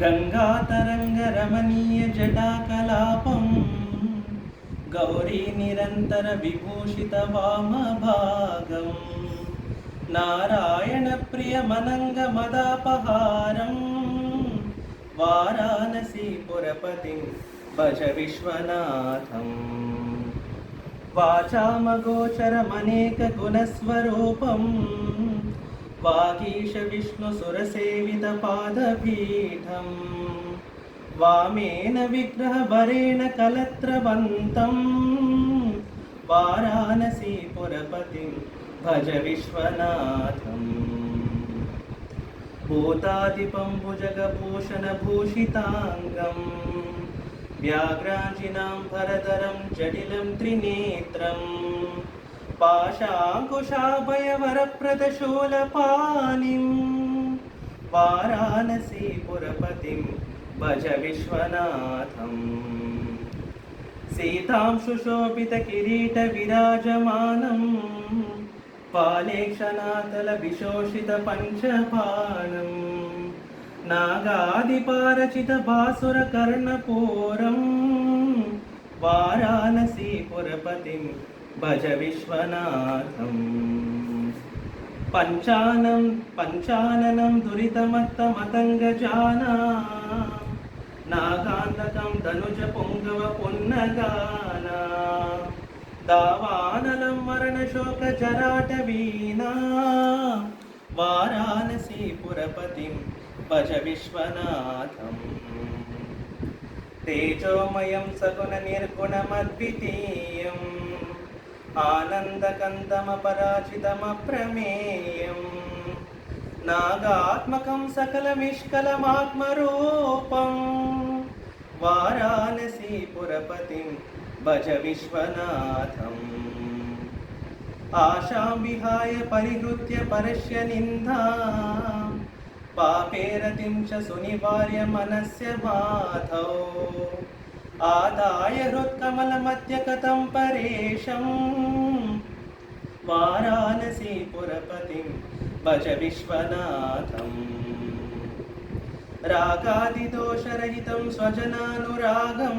गङ्गातरङ्गरमणीयजटाकलापं गौरीनिरन्तरविभूषितवामभागं नारायणप्रियमनङ्गमदापहारं वाराणसीपुरपतिं भज विश्वनाथम् वाचामगोचरमनेकगुणस्वरूपं वागीश विष्णुसुरसेवितपादपीठं वामेन विग्रहभरेण कलत्रवन्तं वाराणसीपुरपतिं भज विश्वनाथम् भूतादिपं भुजगभूषणभूषिताङ्गम् व्याघ्राजिनां भरधरं जटिलं त्रिनेत्रं पाशाङ्कुशाभयवरप्रदशूलपाणिं वाराणसीपुरपतिं भज विश्वनाथम् सीतां सुशोभितकिरीटविराजमानं पालेक्षणातलविशोषितपञ्चबाणम् नागादिपारचितभासुरकर्णपूरं वाराणसीपुरपतिं भज विश्वनाथम् पञ्चाननं दुरितमत्तमतङ्गजाना नागान्तकं धनुजपुङ्गवपुन्नगाना दावानलं मरणशोकजराटवीना वाराणसीपुरपतिं भज विश्वनाथम् तेजोमयं सगुणनिर्गुणमद्वितीयम् आनन्दकन्दमपराजितमप्रमेयम् नागात्मकं सकलमिष्कलमात्मरूपं वाराणसीपुरपतिं भज विश्वनाथम् आशां विहाय परिहृत्य परस्य निन्दां पापेरतिं च सुनिवार्य मनस्य माधौ आदाय हृत्कमलमध्यगतं परेशं वाराणसीपुरपतिं भज विश्वनाथम् रागादिदोषरहितं स्वजनानुरागं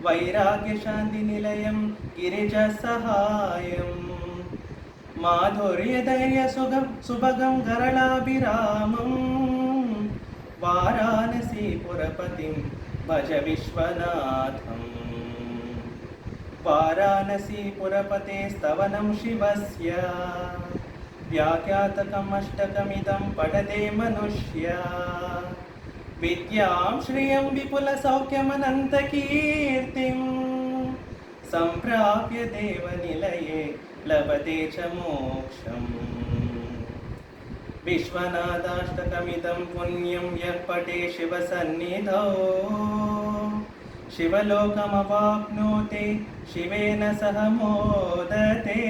वैराग्यशान्तिनिलयं गिरिजसहायम् माधुर्यधैर्यसुभगं गरलाभिरामं वाराणसीपुरपतिं भज विश्वनाथम् वाराणसीपुरपते स्तवनं शिवस्य व्याख्यातकम् अष्टकमिदं पठते मनुष्य विद्यां श्रियं विपुलसौख्यमनन्तकीर्तिं सम्प्राप्य देवनिलये लभते च मोक्षम् विश्वनाथाष्टकमिदं पुण्यं यः पठे शिवसन्निधौ शिवलोकमवाप्नोति शिवेन सह मोदते।